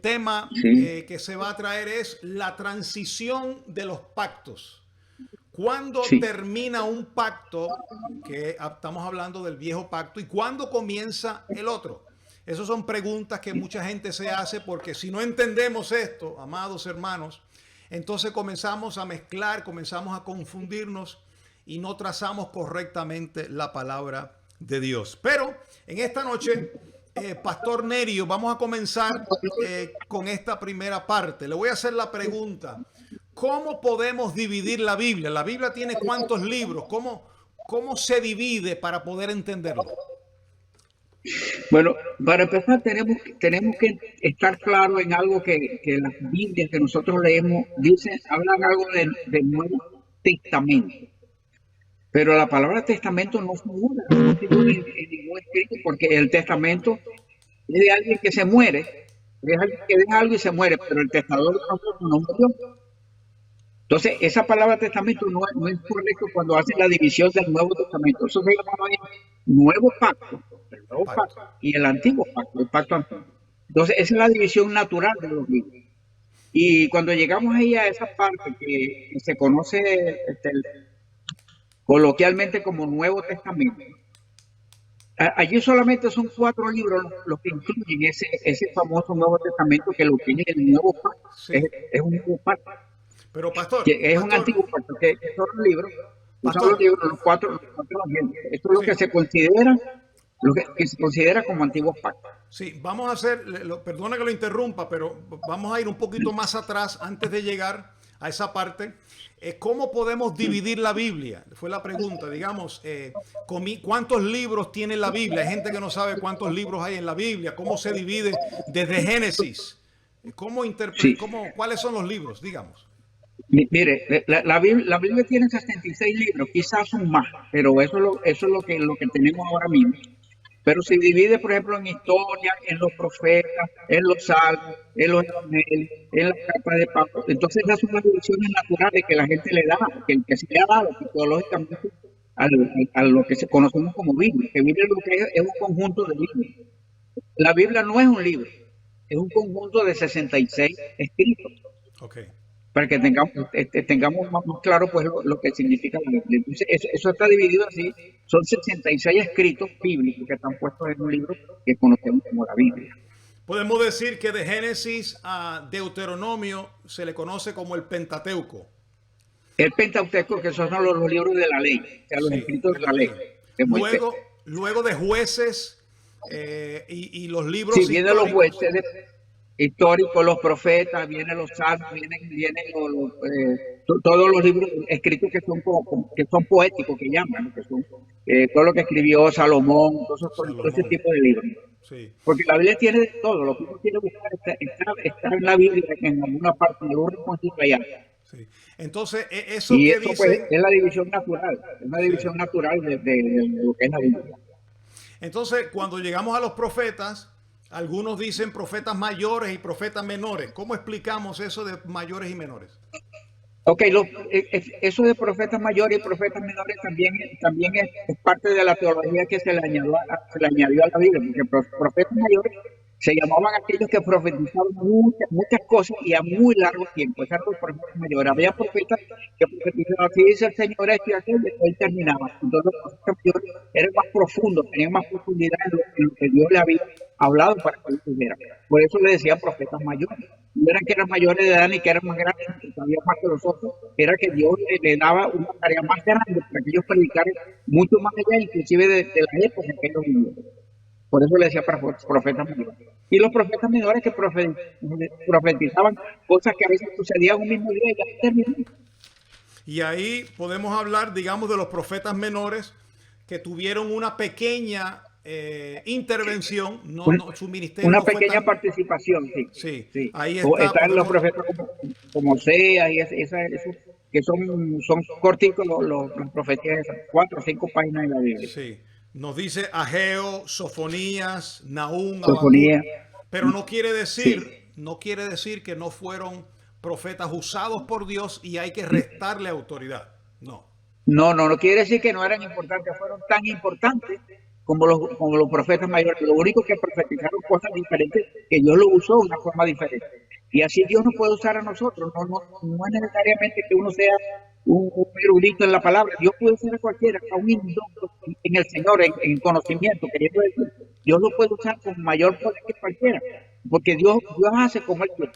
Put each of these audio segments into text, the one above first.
tema Sí, que se va a traer es la transición de los pactos. ¿Cuándo sí. termina un pacto, que estamos hablando del viejo pacto, y cuándo comienza el otro? Esas son preguntas que mucha gente se hace porque si no entendemos esto, amados hermanos, entonces comenzamos a mezclar, comenzamos a confundirnos y no trazamos correctamente la palabra de Dios. Pero en esta noche, Pastor Nerio, vamos a comenzar con esta primera parte. Le voy a hacer la pregunta. ¿Cómo podemos dividir la Biblia? ¿La Biblia tiene cuántos libros? ¿Cómo se divide para poder entenderla? Bueno, para empezar tenemos que estar claros en algo que las Biblias que nosotros leemos dicen, hablan algo del Nuevo Testamento. Pero la palabra testamento no figura en ningún escrito porque el testamento es de alguien que se muere, es alguien que deja algo y se muere, pero el testador de nosotros no murió. Entonces, esa palabra testamento no es correcto cuando hacen la división del Nuevo Testamento. Eso se llama Nuevo Pacto, el Nuevo Pacto. Pacto y el Antiguo Pacto, el Pacto Antiguo. Entonces, esa es la división natural de los libros. Y cuando llegamos ahí a esa parte que se conoce coloquialmente como Nuevo Testamento, allí solamente son 4 libros los que incluyen ese famoso Nuevo Testamento que lo tiene el Nuevo Pacto. Es, Sí. es un Nuevo Pacto, Pero que pastor, es un pastor, Antiguo Pacto, que son los pastor. libros, los cuatro evangelios. Esto es lo que Sí. se considera, que se considera como Antiguos Pactos. Sí, vamos a hacer, perdona que lo interrumpa, pero vamos a ir un poquito más atrás antes de llegar a esa parte. ¿Cómo podemos dividir la Biblia? Fue la pregunta, digamos, ¿cuántos libros tiene la Biblia? Hay gente que no sabe cuántos libros hay en la Biblia, cómo se divide desde Génesis, Sí. cuáles son los libros, digamos. Mire, la Biblia tiene 66 libros, quizás son más, pero eso es lo que tenemos ahora mismo. Pero se divide, por ejemplo, en historia, en los profetas, en los salmos, en los evangelios, en las cartas de Pablo. Entonces, esas son las divisiones naturales que la gente le da, que se le ha dado teológicamente a lo que se conocemos como Biblia. Que Biblia lo que es un conjunto de libros. La Biblia no es un libro, es un conjunto de 66 escritos Ok. para que tengamos más claro pues lo que significa la Biblia. Entonces, eso está dividido así. Son 66 escritos bíblicos que están puestos en un libro que conocemos como la Biblia. Podemos decir que de Génesis a Deuteronomio se le conoce como el Pentateuco. El Pentateuco, que son los libros de la ley, o sea, los Sí, escritos de de la la ley, ley. de Moisés. Luego de jueces y los Sí, libros vienen los históricos. jueces históricos, los profetas, vienen los salmos, vienen todos los libros escritos que son poéticos, que llaman, ¿no? Que son todo lo que escribió Salomón, todo ese Salomón. tipo de libros. Sí, Porque la Biblia tiene de todo, lo que uno quiere buscar está en la Biblia, en alguna parte, en algún rinconcito allá. sí. Entonces, eso Y que eso pues dicen, es la división natural, es una sí. división natural de lo que es la Biblia. Entonces, cuando llegamos a los profetas, algunos dicen profetas mayores y profetas menores. ¿Cómo explicamos eso de mayores y menores? Ok, eso de profetas mayores y profetas menores también es parte de la teología que se le añadió a la Biblia, porque profetas mayores se llamaban aquellos que profetizaban muchas cosas y a muy largo tiempo. Esos eran los profetas mayores. Había profetas que profetizaban, así dice el Señor, esto y aquello, y después terminaba. Entonces los profetas mayores eran más profundos, tenían más profundidad en lo que Dios le había hablado para que ellos tuvieran. Por eso le decían profetas mayores. No eran que eran mayores de edad ni que eran más grandes, que sabían más que los otros, era que Dios le daba una tarea más grande para que ellos predicaran mucho más allá, inclusive de la época en que ellos vivieron. Por eso le decía profetas menores. Y los profetas menores que profetizaban cosas que a veces sucedían un mismo día y ya terminó. Y ahí podemos hablar, digamos, de los profetas menores que tuvieron una pequeña intervención. Su ministerio Una no fue pequeña tan... participación, sí. Sí, Sí. ahí O está, están los podemos... profetas como Oseas y esos que son corticos los profetías, esas 4 o 5 páginas en la Biblia. Sí, nos dice Ageo, Sofonías, Nahum, Habacuc, Sofonía, pero sí. no quiere decir que no fueron profetas usados por Dios y hay que restarle autoridad. No. No quiere decir que no eran importantes, fueron tan importantes como los profetas mayores. Lo único que profetizaron cosas diferentes, que Dios lo usó de una forma diferente. Y así Dios nos puede usar a nosotros. No es necesariamente que uno sea un erudito en la palabra. Dios puede usar a cualquiera, a un indocto en el Señor, en conocimiento, queriendo decir. Dios lo puede usar con mayor poder que cualquiera. Porque Dios hace como Él quiere.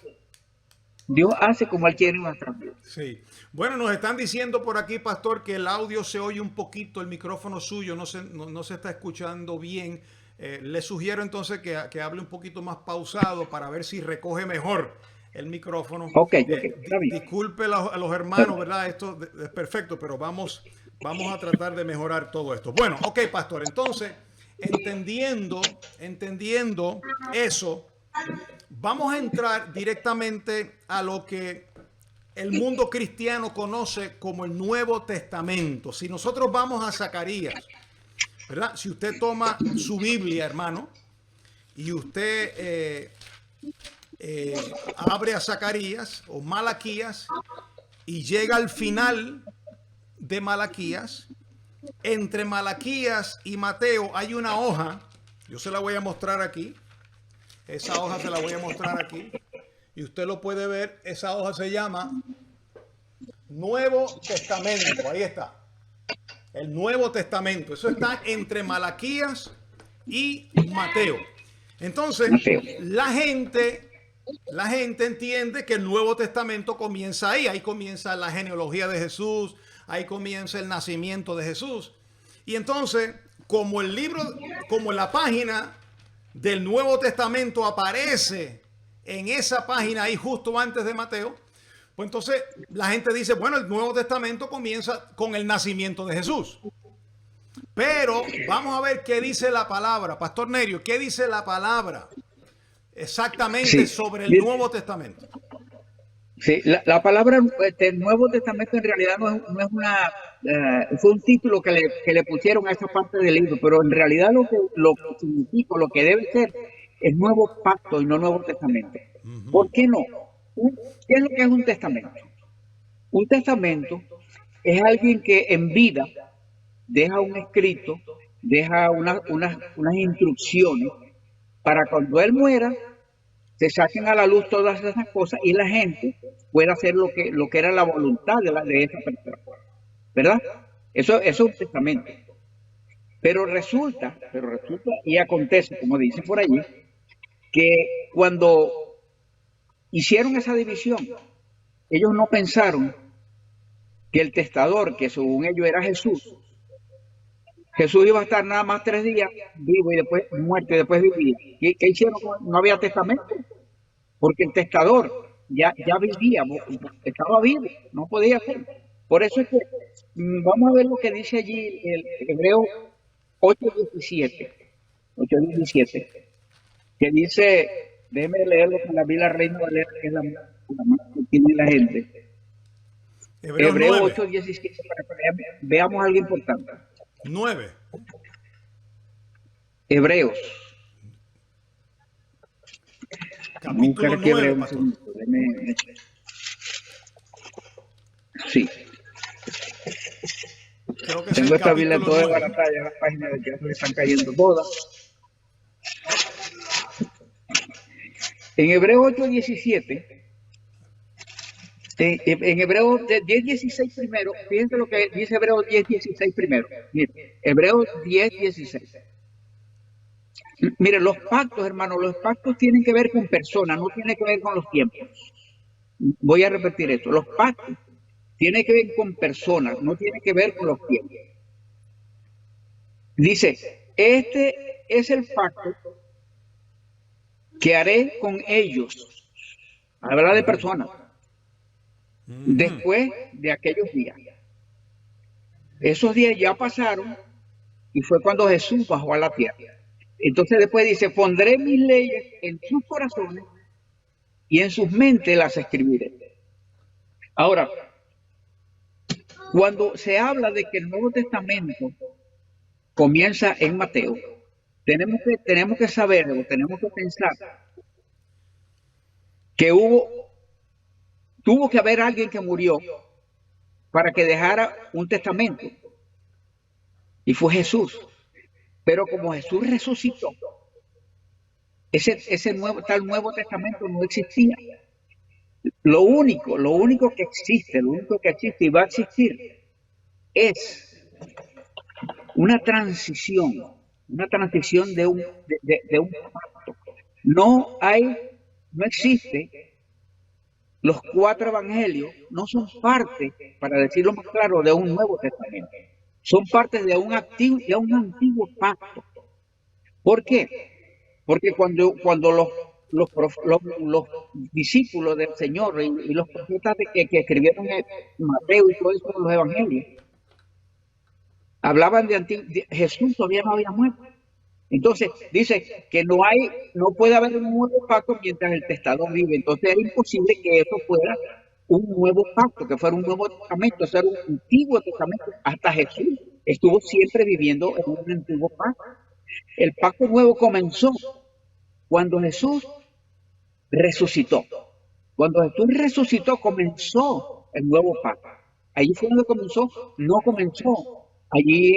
Dios hace como Él quiere en nuestras vidas. Sí. Bueno, nos están diciendo por aquí, pastor, que el audio se oye un poquito, el micrófono suyo no se está escuchando bien. Le sugiero entonces que hable un poquito más pausado para ver si recoge mejor el micrófono. Ok, está bien. Disculpe a los hermanos, ¿verdad? Esto es perfecto, pero vamos a tratar de mejorar todo esto. Bueno, ok, pastor, entonces, entendiendo eso, vamos a entrar directamente a lo que el mundo cristiano conoce como el Nuevo Testamento. Si nosotros vamos a Zacarías, ¿verdad? Si usted toma su Biblia, hermano, y usted abre a Zacarías o Malaquías y llega al final de Malaquías, entre Malaquías y Mateo hay una hoja, yo se la voy a mostrar aquí. Esa hoja se la voy a mostrar aquí. Y usted lo puede ver. Esa hoja se llama Nuevo Testamento. Ahí está. El Nuevo Testamento. Eso está entre Malaquías y Mateo. Entonces, la gente entiende que el Nuevo Testamento comienza ahí. Ahí comienza la genealogía de Jesús. Ahí comienza el nacimiento de Jesús. Y entonces, como el libro, como la página del Nuevo Testamento aparece en esa página ahí justo antes de Mateo, pues entonces la gente dice, bueno, el Nuevo Testamento comienza con el nacimiento de Jesús. Pero vamos a ver qué dice la palabra. Pastor Nerio, ¿qué dice la palabra exactamente sobre el Nuevo Testamento? Sí, la palabra del Nuevo Testamento en realidad no es una, fue un título que le pusieron a esa parte del libro, pero en realidad lo que significa, lo que debe ser, es Nuevo Pacto y no Nuevo Testamento. ¿Por qué no? ¿Qué es lo que es un testamento? Un testamento es alguien que en vida deja un escrito, deja unas instrucciones para cuando él muera, se saquen a la luz todas esas cosas y la gente pueda hacer lo que era la voluntad de esa persona, ¿verdad? Eso es un testamento. Pero resulta y acontece, como dice por allí, que cuando hicieron esa división, ellos no pensaron que el testador, que según ellos era Jesús iba a estar nada más 3 días vivo y después muerto y después vivir. ¿Qué hicieron? No había testamento, porque el testador ya vivía, estaba vivo, no podía hacer. Por eso es que vamos a ver lo que dice allí el Hebreo 8:17, que dice, déjeme leerlo con la Biblia Reina Valera, que es la más que tiene la gente. Hebreo 8:17, para que veamos algo importante. 9. Hebreos. Capítulo 9, pastor. Sí. Creo que tengo esta Biblia toda de 9. batalla, las páginas de que me están cayendo todas. En Hebreo 8:17, en Hebreo 10:16 primero, fíjense lo que dice Hebreo 10:16 primero. Mire, Hebreo 10:16. Mire, los pactos, hermano, los pactos tienen que ver con personas, no tienen que ver con los tiempos. Voy a repetir esto, los pactos tienen que ver con personas, no tienen que ver con los tiempos. Dice, este es el pacto que haré con ellos. Habla de personas. Después de aquellos días. Esos días ya pasaron y fue cuando Jesús bajó a la tierra. Entonces después dice, pondré mis leyes en sus corazones y en sus mentes las escribiré. Ahora, cuando se habla de que el Nuevo Testamento comienza en Mateo, tenemos que saber, o tenemos que pensar que tuvo que haber alguien que murió para que dejara un testamento. Y fue Jesús. Pero como Jesús resucitó, ese Nuevo Testamento no existía. Lo único que existe y va a existir es una transición de un pacto. No existe, los 4 evangelios no son parte, para decirlo más claro, de un Nuevo Testamento. Son parte de un antiguo pacto. ¿Por qué? Porque cuando los discípulos del Señor y los profetas que escribieron Mateo y todo eso, los evangelios, hablaban de Jesús todavía no había muerto. Entonces dice que no puede haber un nuevo pacto mientras el testador vive. Entonces era imposible que eso fuera un nuevo pacto, que fuera un nuevo testamento, eso era un antiguo testamento. Hasta Jesús estuvo siempre viviendo en un antiguo pacto. El pacto nuevo comenzó cuando Jesús resucitó. Cuando Jesús resucitó comenzó el nuevo pacto. Ahí fue donde comenzó, no comenzó allí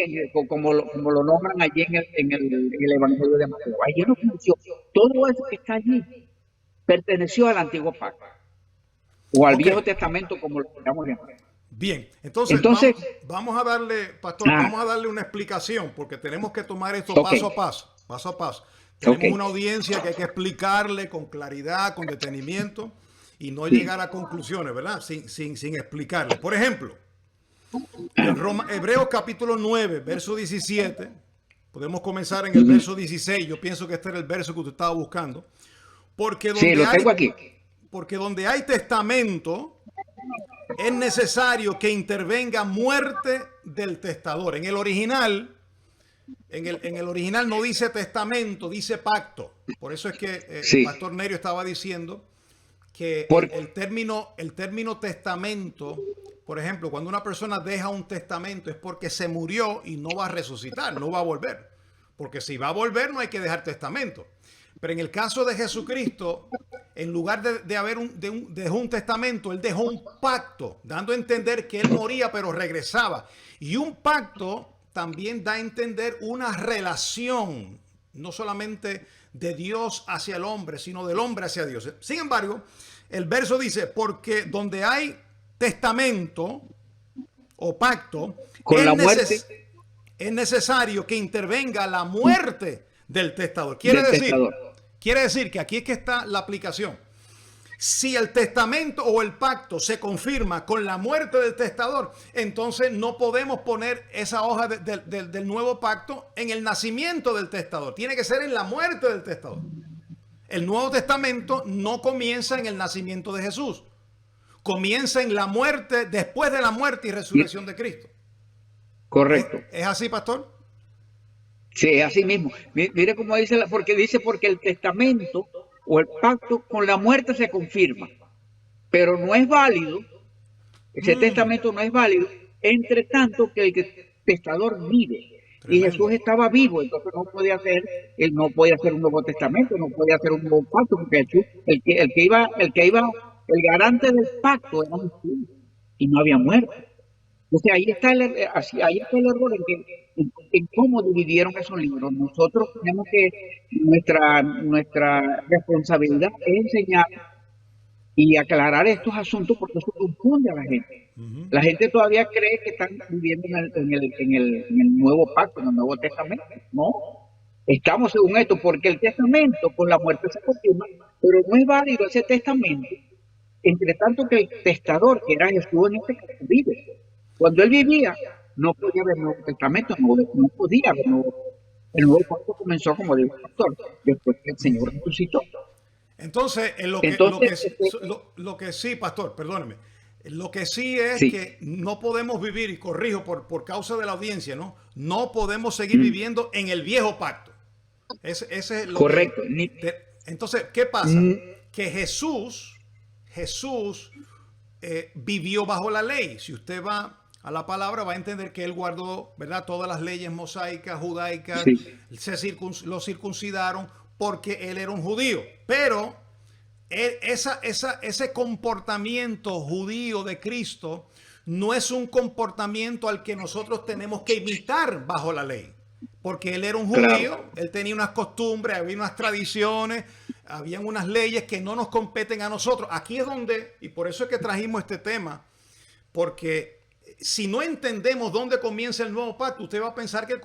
como lo nombran allí en el Evangelio de Mateo. Allí no comenzó. Todo eso que está allí perteneció al antiguo pacto o al Viejo Testamento, como lo queramos llamar. Bien, entonces vamos a darle, pastor, vamos a darle una explicación, porque tenemos que tomar esto paso a paso. Tenemos una audiencia que hay que explicarle con claridad, con detenimiento y no llegar a conclusiones, ¿verdad? Sin explicarle. Por ejemplo, Hebreos capítulo 9, verso 17. Podemos comenzar en el verso 16. Yo pienso que este era el verso que usted estaba buscando. Porque donde hay testamento, es necesario que intervenga muerte del testador. En el original no dice testamento, dice pacto. Por eso es que el pastor Nerio estaba diciendo que el término testamento, por ejemplo, cuando una persona deja un testamento es porque se murió y no va a resucitar, no va a volver. Porque si va a volver no hay que dejar testamento. Pero en el caso de Jesucristo, en lugar de dejó un testamento, él dejó un pacto, dando a entender que él moría pero regresaba. Y un pacto también da a entender una relación, no solamente de Dios hacia el hombre, sino del hombre hacia Dios. Sin embargo, el verso dice, porque donde hay testamento o pacto, es necesario que intervenga la muerte del testador. Quiere decir que aquí es que está la aplicación. Si el testamento o el pacto se confirma con la muerte del testador, entonces no podemos poner esa hoja del nuevo pacto en el nacimiento del testador. Tiene que ser en la muerte del testador. El Nuevo Testamento no comienza en el nacimiento de Jesús. Comienza en la muerte, después de la muerte y resurrección de Cristo. Correcto. ¿Es así, pastor? Sí, es así mismo. Mire cómo dice, porque el testamento o el pacto con la muerte se confirma, pero no es válido, ese testamento no es válido, entre tanto que el testador vive. Tremendo. Y Jesús estaba vivo, entonces él no podía hacer un nuevo testamento, no podía hacer un nuevo pacto, porque Jesús, el garante del pacto era Jesús, y no había muerte. Entonces ahí está el error en cómo dividieron esos libros. Nosotros tenemos que, nuestra responsabilidad es enseñar y aclarar estos asuntos, porque eso confunde a la gente. La gente todavía cree que están viviendo en el nuevo pacto, en el Nuevo Testamento. No, estamos según esto, porque el testamento con la muerte se confirma, pero no es válido ese testamento, entre tanto que el testador, que era Jesús en este caso, vive. Cuando él vivía, no podía haber Nuevo Testamento, no podía haber el nuevo pacto comenzó, como dijo el pastor, después que el Señor resucitó. Entonces, lo que sí, pastor, perdóneme, lo que sí es que no podemos vivir, y corrijo por causa de la audiencia, no podemos seguir viviendo en el viejo pacto. Ese es lo correcto. Entonces, ¿qué pasa? Que Jesús vivió bajo la ley. Si usted va a la palabra, va a entender que él guardó, ¿verdad?, todas las leyes mosaicas, judaicas, lo circuncidaron porque él era un judío. Pero ese comportamiento judío de Cristo no es un comportamiento al que nosotros tenemos que imitar bajo la ley. porque él era un Claro. judío, él tenía unas costumbres, había unas tradiciones, habían unas leyes que no nos competen a nosotros. Aquí es donde, y por eso es que trajimos este tema, porque si no entendemos dónde comienza el nuevo pacto, usted va a pensar que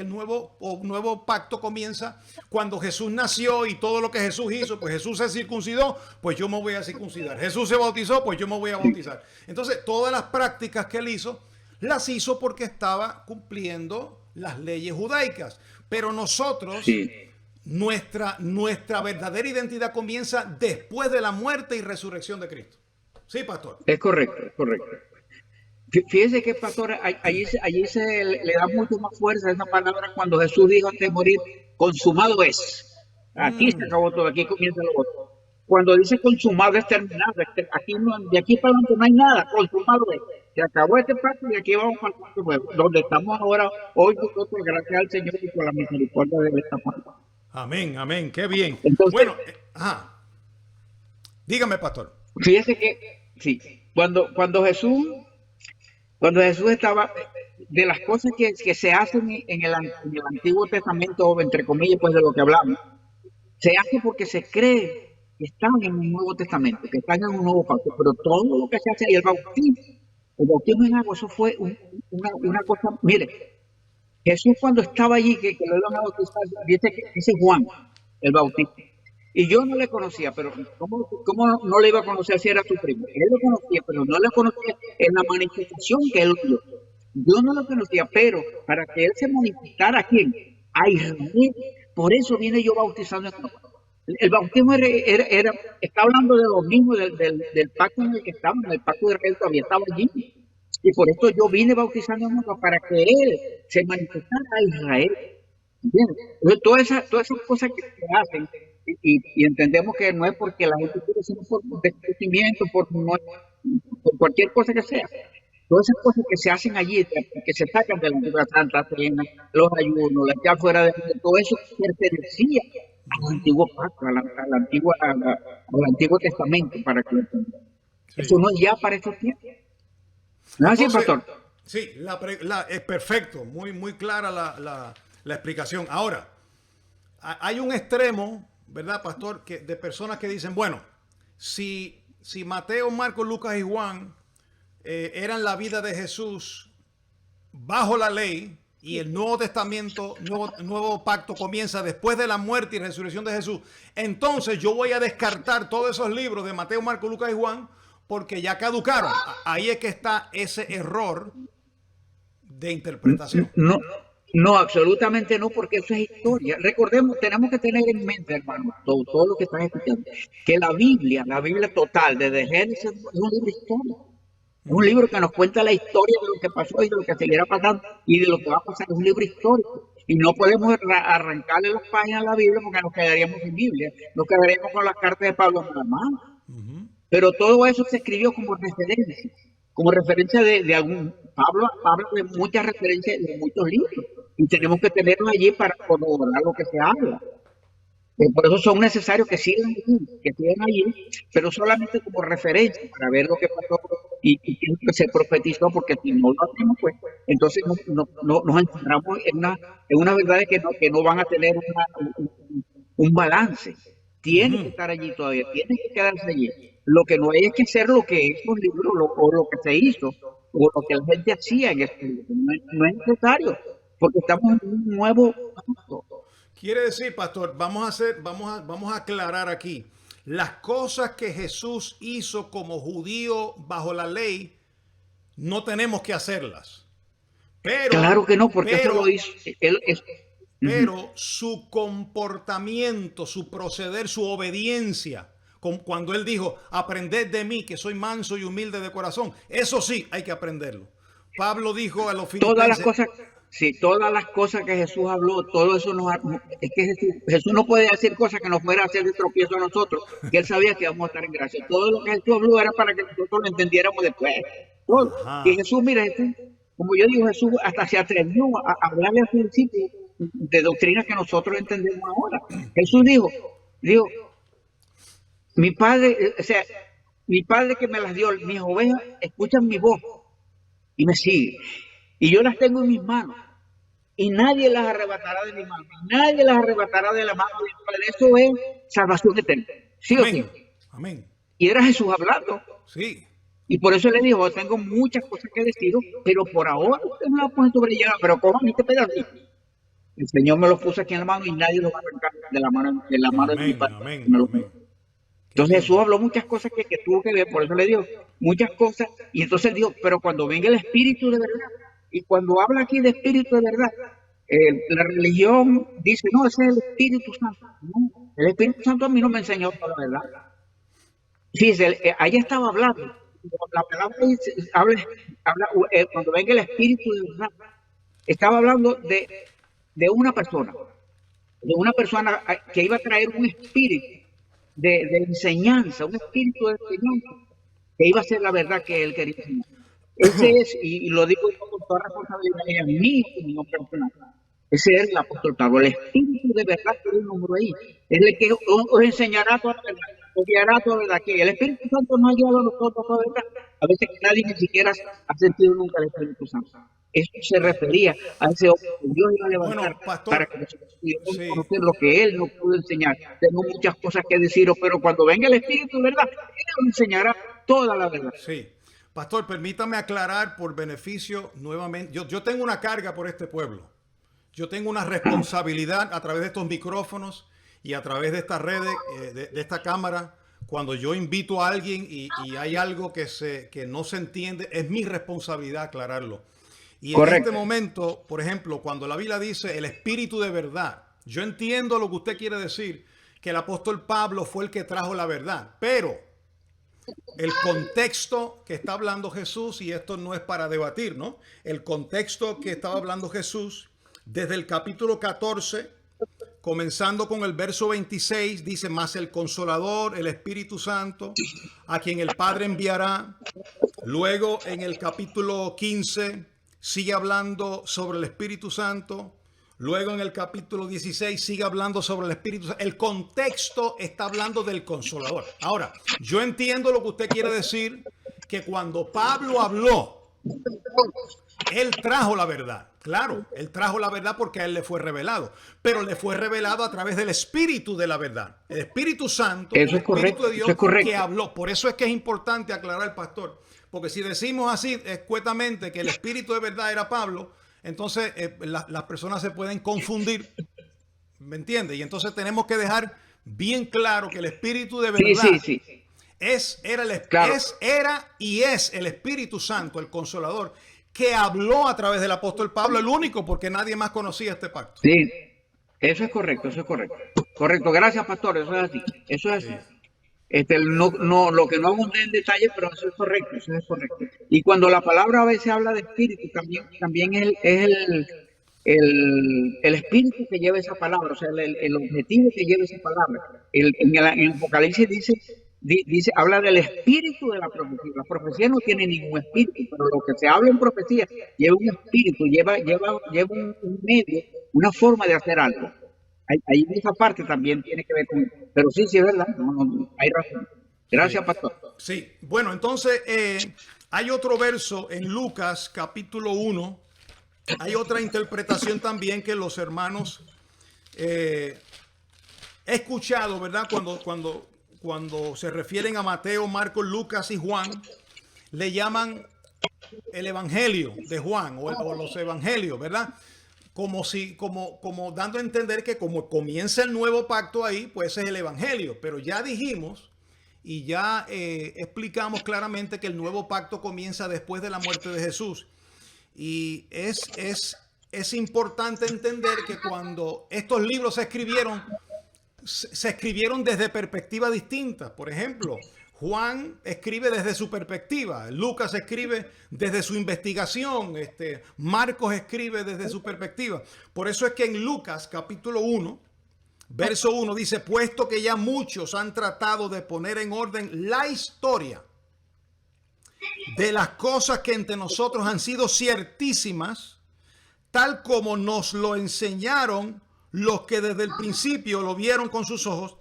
el nuevo pacto comienza cuando Jesús nació y todo lo que Jesús hizo, pues Jesús se circuncidó, pues yo me voy a circuncidar. Jesús se bautizó, pues yo me voy a bautizar. Entonces, todas las prácticas que él hizo, las hizo porque estaba cumpliendo las leyes judaicas. Pero nosotros, Sí, nuestra verdadera identidad comienza después de la muerte y resurrección de Cristo. Sí, pastor. es correcto, es correcto. Fíjese que, pastor, allí le da mucho más fuerza a esa palabra cuando Jesús dijo antes de morir, consumado es. Aquí se acabó todo, aquí comienza lo otro. Cuando dice consumado es terminado, aquí no, de aquí para adelante no hay nada, consumado es. Se acabó este pacto y aquí vamos para el pacto nuevo, donde estamos ahora, hoy nosotros, gracias al Señor y por la misericordia de esta parte. Amén, amén, qué bien. Entonces, Bueno, ajá. Dígame, pastor. fíjese que, sí, cuando Jesús estaba, de las cosas que se hacen en el Antiguo Testamento, entre comillas, pues de lo que hablamos, se hace porque se cree que están en un Nuevo Testamento, que están en un nuevo pacto, pero todo lo que se hace, y el bautismo en agua, eso fue una cosa, mire, Jesús cuando estaba allí, que lo iban a bautizar, dice Juan, el bautista. Y yo no le conocía, pero ¿cómo no le iba a conocer si era su primo? Él lo conocía, pero no le conocía en la manifestación que él dio. Yo no lo conocía, pero para que él se manifestara a quién, a Israel, por eso vine yo bautizando en agua. El bautismo está hablando de lo mismo del pacto en el que estaban, el pacto de Israel todavía estaba allí. Y por esto yo vine bautizando en agua para que él se manifestara a Israel. ¿Entiendes? Entonces, todas esas cosas que se hacen, y entendemos que no es porque la gente quiere, sino por desconocimiento, por cualquier cosa que sea. Todas esas cosas que se hacen allí, que se sacan de la antigua Santa Cena, los ayunos, la ya fuera de todo eso pertenecía al antiguo pacto, al antiguo testamento, para que lo entendan. Sí. Eso no es ya para estos tiempos. ¿No es así, Entonces, pastor? sí, es perfecto, muy clara la explicación. Ahora, hay un extremo, ¿verdad, pastor? De personas que dicen, bueno, si Mateo, Marcos, Lucas y Juan eran la vida de Jesús bajo la ley y el Nuevo Testamento, nuevo pacto comienza después de la muerte y resurrección de Jesús, entonces yo voy a descartar todos esos libros de Mateo, Marcos, Lucas y Juan porque ya caducaron. Ahí es que está ese error de interpretación. No, absolutamente no, porque eso es historia. Recordemos, tenemos que tener en mente, hermano, todo lo que están escuchando, que la Biblia total, desde Génesis, es un libro histórico. Es un libro que nos cuenta la historia de lo que pasó y de lo que seguirá pasando y de lo que va a pasar. Es un libro histórico. Y no podemos arrancarle las páginas a la Biblia porque nos quedaríamos sin Biblia. Nos quedaríamos con las cartas de Pablo nada más. Pero todo eso se escribió como referencia de algún. Pablo habla de muchas referencias de muchos libros. Y tenemos que tenerlos allí para corroborar lo que se habla. Por eso son necesarios que sigan allí, pero solamente como referencia para ver lo que pasó y qué es lo que se profetizó, porque si no lo hacemos, pues entonces nos encontramos en una verdad que no van a tener un balance. Tiene que estar allí todavía, tiene que quedarse allí. Lo que no hay es que hacer lo que esos libros o lo que se hizo o lo que la gente hacía en este libro. No es necesario, porque estamos en un nuevo pacto. Quiere decir, pastor, vamos a aclarar aquí. Las cosas que Jesús hizo como judío bajo la ley, no tenemos que hacerlas. Pero, claro que no, porque eso lo hizo. Pero su comportamiento, su proceder, su obediencia, cuando él dijo, aprended de mí, que soy manso y humilde de corazón, eso sí hay que aprenderlo. Pablo dijo a los filipenses... Todas las cosas que Jesús habló, todo eso es que Jesús no puede decir cosas que nos fuera a hacer de tropiezo a nosotros, que él sabía que íbamos a estar en gracia. Todo lo que Jesús habló era para que nosotros lo entendiéramos después. Y Jesús, mira, como yo digo, Jesús hasta se atrevió a hablarle a sus discípulos de doctrinas que nosotros entendemos ahora. Jesús dijo, mi padre que me las dio, mis ovejas escuchan mi voz y me siguen. Y yo las tengo en mis manos y nadie las arrebatará de mi mano. Nadie las arrebatará de la mano de mi Padre. Eso es salvación eterna. ¿Sí o sí? Amén. Amén. Y era Jesús hablando. Sí. Y por eso le dijo, tengo muchas cosas que deciros, pero por ahora usted me lo pone sobre lleno, pero cojan este pedacito. El Señor me lo puso aquí en la mano y nadie lo va a arrancar de la mano de mi Amén. Padre. Amén. Me lo Amén. puso. Entonces Jesús habló muchas cosas que tuvo que ver, por eso le dijo muchas cosas. Y entonces él dijo, pero cuando venga el Espíritu de verdad, y cuando habla aquí de Espíritu de verdad, la religión dice, no, ese es el Espíritu Santo. No, el Espíritu Santo a mí no me enseñó toda la verdad. Fíjese, allá estaba hablando. La palabra dice, cuando venga el Espíritu de verdad, estaba hablando de una persona que iba a traer un espíritu de enseñanza, un espíritu de enseñanza, que iba a ser la verdad que él quería enseñar. Ese es, y lo digo yo con toda responsabilidad, en mi opinión personal, ese es el apóstol Pablo, el espíritu de verdad que él nombró ahí, es el que os enseñará toda la verdad, os guiará toda la verdad, que el Espíritu Santo no ha guiado a nosotros toda la verdad, a veces nadie ni siquiera ha sentido nunca el Espíritu Santo. Eso se refería a ese hombre que Dios iba a levantar, Bueno, pastor, para que nosotros pudiéramos sí. conocer lo que Él nos pudo enseñar. Tengo muchas cosas que deciros, pero cuando venga el Espíritu, ¿verdad? Él nos enseñará toda la verdad. Sí. Pastor, permítame aclarar por beneficio nuevamente. Yo tengo una carga por este pueblo. Yo tengo una responsabilidad a través de estos micrófonos y a través de estas redes, de esta cámara. Cuando yo invito a alguien y hay algo que no se entiende, es mi responsabilidad aclararlo. Y en este momento, por ejemplo, cuando la Biblia dice el Espíritu de verdad, yo entiendo lo que usted quiere decir, que el apóstol Pablo fue el que trajo la verdad, pero el contexto que está hablando Jesús, y esto no es para debatir, ¿no? El contexto que estaba hablando Jesús desde el capítulo 14, comenzando con el verso 26, dice, más el Consolador, el Espíritu Santo, a quien el Padre enviará. Luego en el capítulo 15 sigue hablando sobre el Espíritu Santo. Luego en el capítulo 16 sigue hablando sobre el Espíritu Santo. El contexto está hablando del Consolador. Ahora, yo entiendo lo que usted quiere decir, que cuando Pablo habló, él trajo la verdad. Claro, él trajo la verdad porque a él le fue revelado, pero le fue revelado a través del Espíritu de la verdad. El Espíritu Santo, el Espíritu de Dios que habló. Por eso es que es importante aclarar, pastor, porque si decimos así escuetamente que el Espíritu de verdad era Pablo, entonces las personas se pueden confundir, ¿me entiende? Y entonces tenemos que dejar bien claro que el Espíritu de verdad era y es el Espíritu Santo, el Consolador, que habló a través del apóstol Pablo, el único, porque nadie más conocía este pacto. Sí, eso es correcto, eso es correcto. Correcto, gracias, pastor, eso es así. Eso es así. Lo que no abundé en detalle, pero eso es correcto, eso es correcto. Y cuando la palabra a veces habla de espíritu, también es el espíritu que lleva esa palabra, o sea, el objetivo que lleva esa palabra. En Apocalipsis habla del espíritu de la profecía. La profecía no tiene ningún espíritu, pero lo que se habla en profecía lleva un espíritu, lleva un medio, una forma de hacer algo. Ahí esa parte también tiene que ver con... Pero sí, es verdad, hay razón. Gracias, pastor. Sí, bueno, entonces hay otro verso en Lucas capítulo 1. Hay otra interpretación también que los hermanos he escuchado, ¿verdad? Cuando se refieren a Mateo, Marcos, Lucas y Juan, le llaman el Evangelio de Juan o los Evangelios, ¿verdad? Como dando a entender que como comienza el nuevo pacto ahí, pues es el Evangelio. Pero ya dijimos y ya explicamos claramente que el nuevo pacto comienza después de la muerte de Jesús. Y es importante entender que cuando estos libros se escribieron desde perspectivas distintas. Por ejemplo, Juan escribe desde su perspectiva, Lucas escribe desde su investigación, Marcos escribe desde su perspectiva. Por eso es que en Lucas capítulo 1, verso 1 dice, puesto que ya muchos han tratado de poner en orden la historia de las cosas que entre nosotros han sido ciertísimas, tal como nos lo enseñaron los que desde el principio lo vieron con sus ojos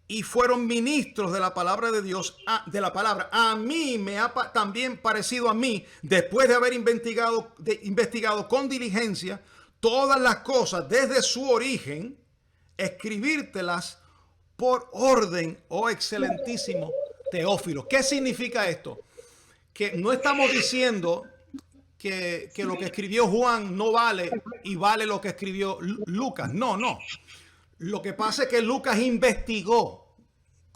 y fueron ministros de la palabra de Dios, a mí me ha también parecido a mí, después de haber investigado con diligencia todas las cosas desde su origen, escribírtelas por orden, oh excelentísimo Teófilo. ¿Qué significa esto? Que no estamos diciendo que lo que escribió Juan no vale y vale lo que escribió Lucas. No, no. Lo que pasa es que Lucas investigó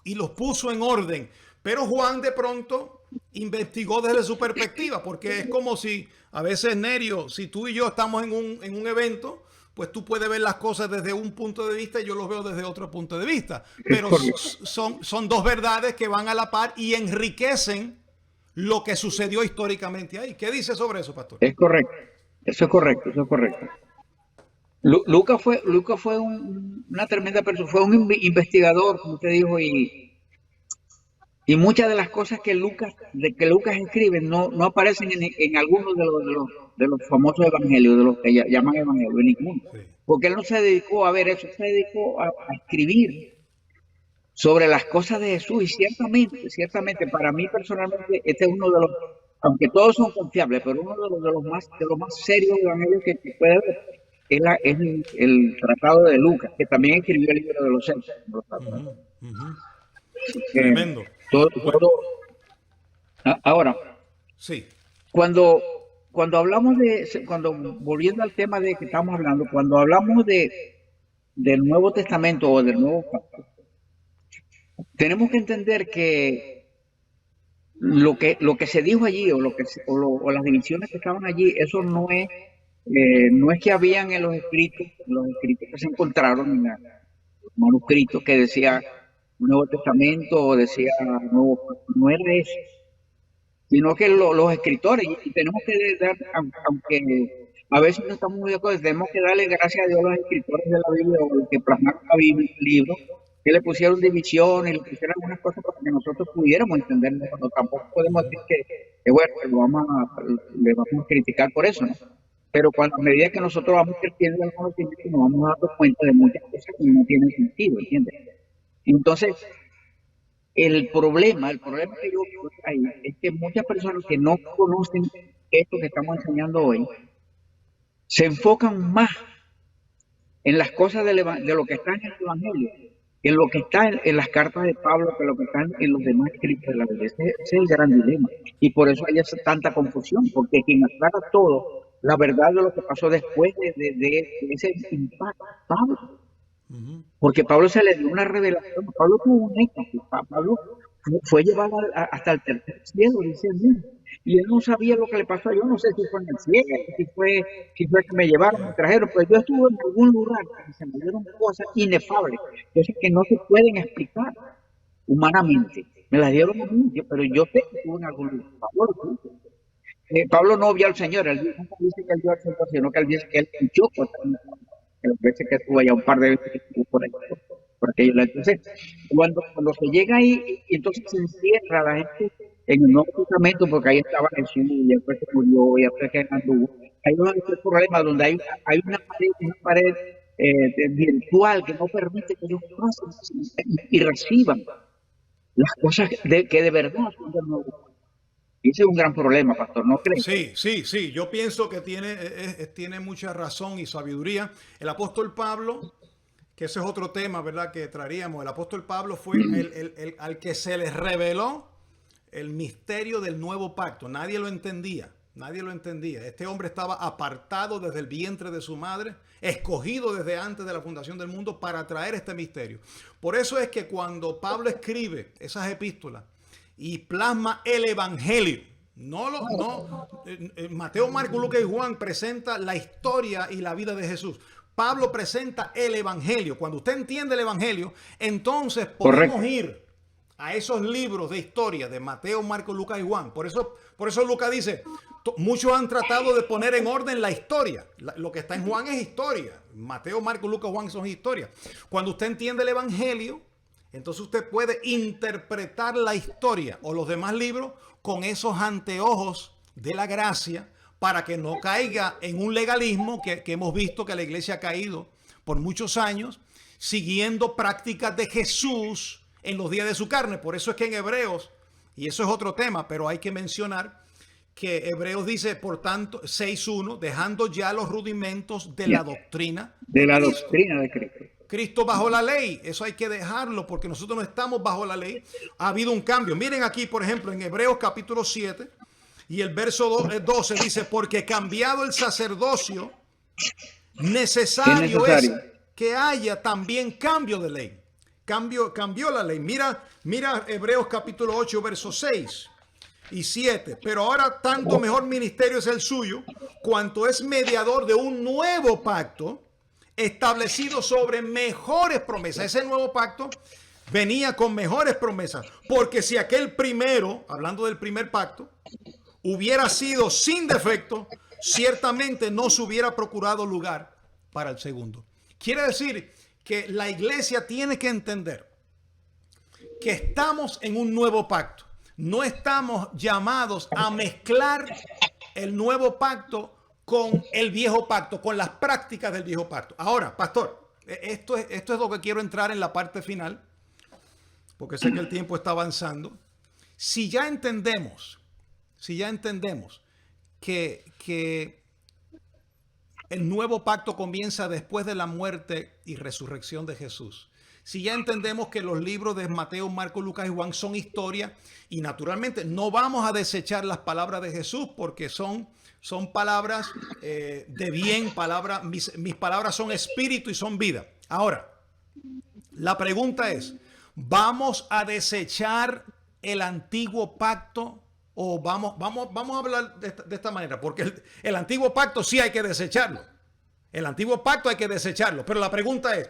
y los puso en orden, pero Juan de pronto investigó desde su perspectiva, porque es como si a veces, Nerio, si tú y yo estamos en un evento, pues tú puedes ver las cosas desde un punto de vista y yo los veo desde otro punto de vista. Pero son dos verdades que van a la par y enriquecen lo que sucedió históricamente ahí. ¿Qué dice sobre eso, pastor? Es correcto, eso es correcto, eso es correcto. Lucas fue una tremenda persona, fue un investigador, como usted dijo, y muchas de las cosas que Lucas escribe no aparecen en algunos de los famosos evangelios, de los que llaman evangelios, en ninguno. Sí. Porque él no se dedicó a ver eso, se dedicó a escribir sobre las cosas de Jesús. Y ciertamente, para mí personalmente, este es uno de los, aunque todos son confiables, pero uno de los más serios evangelios que puede haber es el Tratado de Lucas, que también escribió el libro de los Hechos. Tremendo. Todo. Ahora, sí. Cuando hablamos volviendo al tema de que estamos hablando, cuando hablamos del Nuevo Testamento o del Nuevo Pacto, tenemos que entender que lo que se dijo allí o las divisiones que estaban allí, eso no es que habían en los escritos que se encontraron en los manuscritos que decía Nuevo Testamento o decía Nuevo Pacto, no era eso, sino que los escritores, y tenemos que dar, aunque a veces no estamos muy de acuerdo, tenemos que darle gracias a Dios a los escritores de la Biblia o los que plasmaron la Biblia, el libro, que le pusieron divisiones, le pusieron algunas cosas para que nosotros pudiéramos entenderlo, pero tampoco podemos decir que bueno, le vamos a criticar por eso, ¿no? Pero a medida que nosotros vamos creciendo en el conocimiento, nos vamos dando cuenta de muchas cosas que no tienen sentido, ¿entiendes? Entonces, el problema que yo veo ahí es que muchas personas que no conocen esto que estamos enseñando hoy, se enfocan más en las cosas de lo que está en el Evangelio, en lo que está en las cartas de Pablo, que lo que está en los demás escritos de la Biblia. Ese es el gran dilema. Y por eso hay tanta confusión, porque quien aclara todo, la verdad de lo que pasó después de ese impacto, Pablo. Porque Pablo se le dio una revelación, Pablo tuvo un éxtasis, Pablo fue llevado hasta el tercer cielo, dice el mismo, y él no sabía lo que le pasó. Yo no sé si fue en el cielo, si fue que me llevaron, me trajeron, pero yo estuve en algún lugar y se me dieron cosas inefables, cosas que no se pueden explicar humanamente. Me las dieron a mí, pero yo sé que estuve en algún lugar. Pablo no vio al Señor, él nunca dice que él vio al Señor, sino que él dice que él escuchó cosas. Que las veces que estuvo allá, un par de veces que estuvo por ahí, por aquello. Entonces, cuando se llega ahí, entonces se encierra la gente en el Nuevo Testamento, porque ahí estaba Jesús, y después se murió, y después que anduvo. Hay un problema donde hay una pared virtual que no permite que ellos pasen y reciban las cosas que de verdad son del Nuevo Testamento. Ese es un gran problema, pastor, ¿no crees? Sí. Yo pienso que tiene mucha razón y sabiduría. El apóstol Pablo, que ese es otro tema, ¿verdad?, que traeríamos. El apóstol Pablo fue al que se les reveló el misterio del nuevo pacto. Nadie lo entendía. Este hombre estaba apartado desde el vientre de su madre, escogido desde antes de la fundación del mundo para traer este misterio. Por eso es que cuando Pablo escribe esas epístolas y plasma el evangelio, Mateo, Marcos, Lucas y Juan presenta la historia y la vida de Jesús. Pablo presenta el evangelio. Cuando usted entiende el evangelio, entonces podemos ir a esos libros de historia de Mateo, Marcos, Lucas y Juan. Por eso Lucas dice, muchos han tratado de poner en orden la historia. Lo que está en Juan es historia. Mateo, Marcos, Lucas, Juan son historia. Cuando usted entiende el evangelio, entonces usted puede interpretar la historia o los demás libros con esos anteojos de la gracia, para que no caiga en un legalismo que hemos visto que la iglesia ha caído por muchos años, siguiendo prácticas de Jesús en los días de su carne. Por eso es que en Hebreos, y eso es otro tema, pero hay que mencionar que Hebreos dice, por tanto, 6.1, dejando ya los rudimentos de la doctrina de la Cristo. doctrina de Cristo. Cristo bajo la ley, eso hay que dejarlo porque nosotros no estamos bajo la ley. Ha habido un cambio. Miren aquí, por ejemplo, en Hebreos capítulo 7 y el verso 12 dice, porque cambiado el sacerdocio, necesario es que haya también cambio de ley. Cambió la ley. Mira Hebreos capítulo 8, verso 6 y 7. Pero ahora tanto mejor ministerio es el suyo, cuanto es mediador de un nuevo pacto, establecido sobre mejores promesas. Ese nuevo pacto venía con mejores promesas, porque si aquel primero, hablando del primer pacto, hubiera sido sin defecto, ciertamente no se hubiera procurado lugar para el segundo. Quiere decir que la iglesia tiene que entender que estamos en un nuevo pacto. No estamos llamados a mezclar el nuevo pacto con el viejo pacto, con las prácticas del viejo pacto. Ahora, pastor, esto es lo que quiero entrar en la parte final, porque sé que el tiempo está avanzando. Si ya entendemos que el nuevo pacto comienza después de la muerte y resurrección de Jesús, si ya entendemos que los libros de Mateo, Marcos, Lucas y Juan son historia, y naturalmente no vamos a desechar las palabras de Jesús porque son palabras de bien, mis palabras son espíritu y son vida. Ahora, la pregunta es, ¿vamos a desechar el antiguo pacto o vamos a hablar de esta manera? Porque el antiguo pacto sí hay que desecharlo. El antiguo pacto hay que desecharlo. Pero la pregunta es,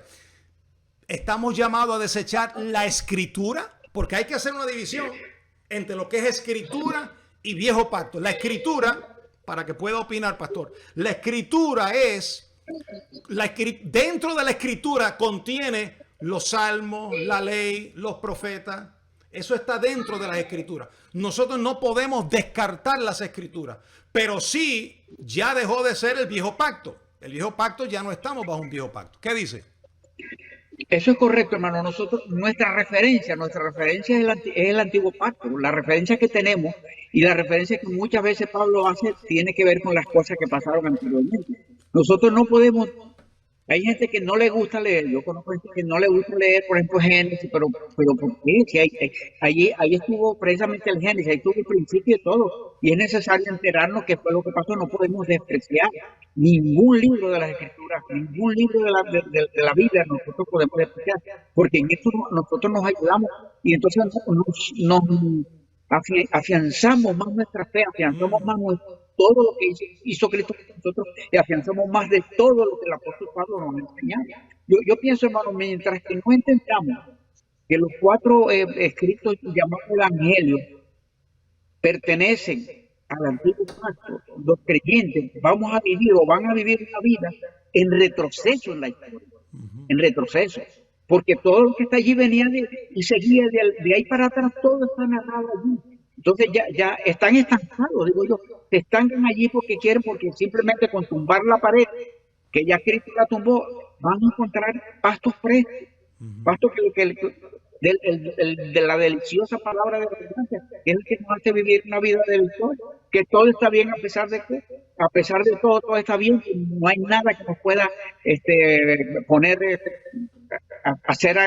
¿estamos llamados a desechar la escritura? Porque hay que hacer una división entre lo que es escritura y viejo pacto. La escritura, para que pueda opinar, pastor, la escritura es, dentro de la escritura contiene los salmos, la ley, los profetas. Eso está dentro de las escrituras. Nosotros no podemos descartar las escrituras, pero sí ya dejó de ser el viejo pacto. El viejo pacto ya no estamos bajo un viejo pacto. ¿Qué dice? Eso es correcto, hermano. Nuestra referencia es el antiguo pacto. La referencia que tenemos y la referencia que muchas veces Pablo hace tiene que ver con las cosas que pasaron anteriormente. Nosotros no podemos. Hay gente que no le gusta leer. Yo conozco gente que no le gusta leer, por ejemplo, Génesis, pero ¿por qué? Si ahí estuvo precisamente el Génesis, ahí estuvo el principio de todo. Y es necesario enterarnos qué fue lo que pasó. No podemos despreciar ningún libro de las Escrituras, ningún libro de la Biblia nosotros podemos despreciar, porque en esto nosotros nos ayudamos y entonces nos afianzamos más nuestra fe, afianzamos más todo lo que hizo Cristo con nosotros y afianzamos más de todo lo que el apóstol Pablo nos ha enseñado. Yo pienso, hermano, mientras que no entendamos que los 4 escritos llamados Evangelio pertenecen al antiguo pacto, los creyentes vamos a vivir o van a vivir una vida en retroceso en la historia, en retroceso, porque todo lo que está allí venía y seguía de ahí para atrás, todo está narrado allí. Entonces ya están estancados, digo yo, se estancan allí porque simplemente con tumbar la pared, que ya Cristo la tumbó, van a encontrar pastos frescos, pastos de la deliciosa palabra de la gracia, que es el que nos hace vivir una vida deliciosa, que todo está bien a pesar de todo está bien, no hay nada que nos pueda poner hacer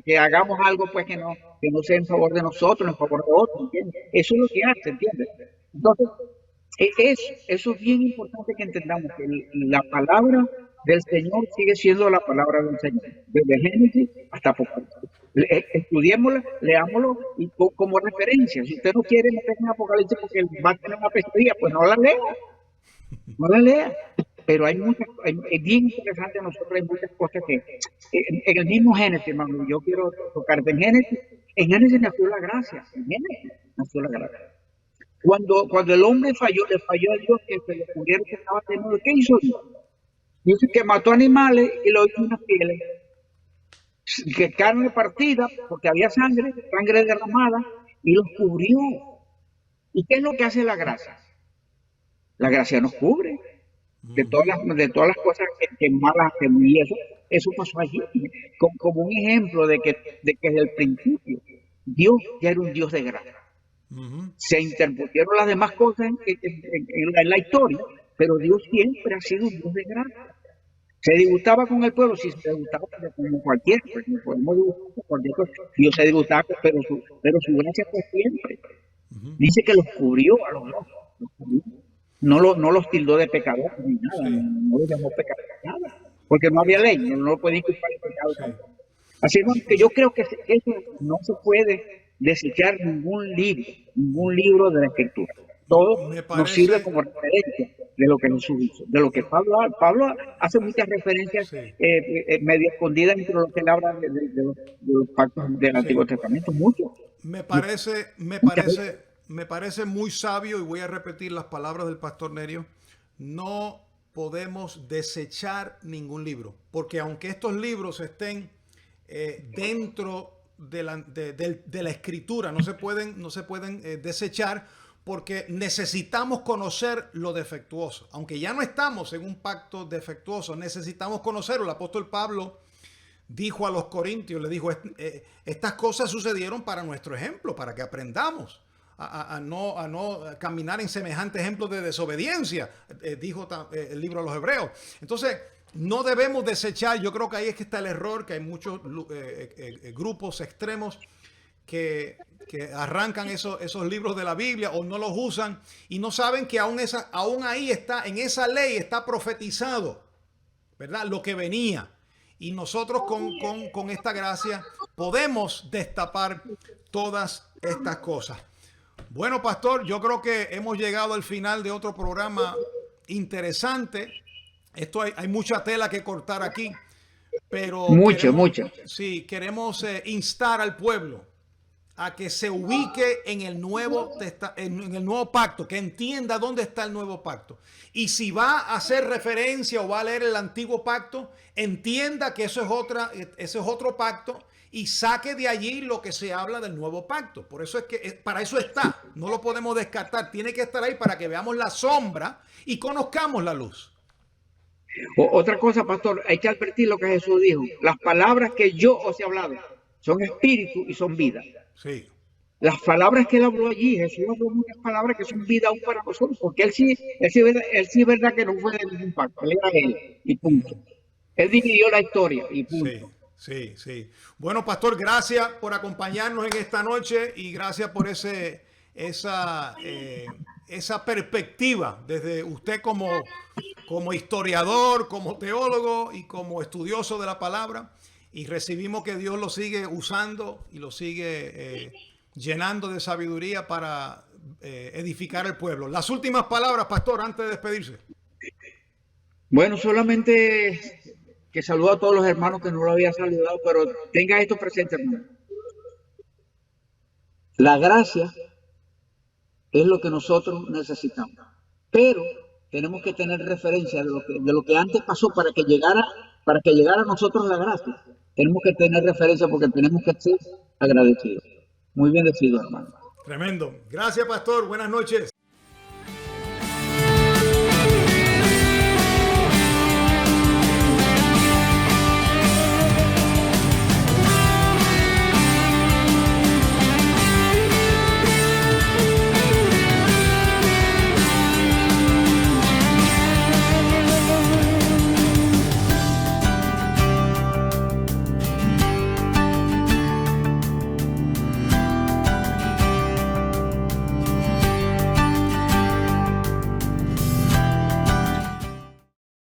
que hagamos algo pues que no sea en favor de nosotros, en favor de otros, ¿entiendes? Eso es lo que hace, ¿entiendes? Entonces, eso es bien importante que entendamos, que la palabra del Señor sigue siendo la palabra del Señor, desde Génesis hasta Apocalipsis. Estudiémosla, leámoslo y como referencia. Si usted no quiere meter en Apocalipsis porque va a tener una pesadilla, pues no la lea. Pero es bien interesante. Nosotros hay muchas cosas que en el mismo Génesis, hermano, yo quiero tocar en Génesis nació la gracia, Cuando el hombre le falló a Dios, que se le ocurriera que estaba teniendo, ¿qué hizo Dios? Dice que mató animales y lo hizo unas pieles, que carne partida, porque había sangre derramada, y los cubrió. ¿Y qué es lo que hace la gracia? La gracia nos cubre de todas las cosas que malas hacemos, y eso pasó allí, como un ejemplo de que desde el principio Dios ya era un Dios de gracia. Se interpusieron las demás cosas en la historia, pero Dios siempre ha sido un Dios de gracia. ¿Se disgustaba con el pueblo? Sí, se disgustaba como cualquier, porque podemos disgustar con cualquier cosa. Dios se disgustaba, pero su gracia fue siempre. Dice que los cubrió a los dos. No los tildó de pecadores ni nada, no los llamó pecadores, nada, porque no había ley, no lo podía culpar de pecado. Así que yo creo que eso no se puede desechar ningún libro de la Escritura. Todo nos sirve como referencia de lo que Jesús hizo, de lo que Pablo hace muchas referencias medio escondidas entre lo que él habla de los pactos del Antiguo Testamento, mucho. Me parece muy sabio, y voy a repetir las palabras del pastor Nerio: no podemos desechar ningún libro, porque aunque estos libros estén dentro de la escritura, no se pueden desechar, porque necesitamos conocer lo defectuoso. Aunque ya no estamos en un pacto defectuoso, necesitamos conocerlo. El apóstol Pablo dijo a los corintios, le dijo, estas cosas sucedieron para nuestro ejemplo, para que aprendamos a no caminar en semejante ejemplo de desobediencia, dijo el libro de los Hebreos. Entonces, no debemos desechar. Yo creo que ahí es que está el error, que hay muchos grupos extremos que arrancan esos libros de la Biblia o no los usan y no saben que aún ahí está, en esa ley está profetizado, ¿verdad?, lo que venía. Y nosotros con esta gracia podemos destapar todas estas cosas. Bueno, pastor, yo creo que hemos llegado al final de otro programa interesante. Hay mucha tela que cortar aquí, pero mucha. Sí, queremos instar al pueblo a que se ubique en el nuevo pacto, que entienda dónde está el nuevo pacto. Y si va a hacer referencia o va a leer el antiguo pacto, entienda que eso es otro pacto y saque de allí lo que se habla del nuevo pacto. Por eso es que para eso está, no lo podemos descartar, tiene que estar ahí para que veamos la sombra y conozcamos la luz. Otra cosa, pastor, hay que advertir lo que Jesús dijo: las palabras que yo os he hablado son espíritu y son vida. Sí. Las palabras que él habló allí, Jesús habló muchas palabras que son vida aún para nosotros, porque él sí es verdad que no fue de ningún pacto, él era él, y punto. Él dividió la historia, y punto. Sí. Bueno, pastor, gracias por acompañarnos en esta noche y gracias por esa perspectiva desde usted como historiador, como teólogo y como estudioso de la palabra. Y recibimos que Dios lo sigue usando y lo sigue llenando de sabiduría para edificar el pueblo. Las últimas palabras, pastor, antes de despedirse. Bueno, solamente que saludo a todos los hermanos que no lo había saludado, pero tenga esto presente, hermano. La gracia es lo que nosotros necesitamos, pero tenemos que tener referencia de lo que antes pasó para que llegara a nosotros la gracia. Tenemos que tener referencia porque tenemos que ser agradecidos. Muy bien decidido, hermano. Tremendo. Gracias, pastor. Buenas noches.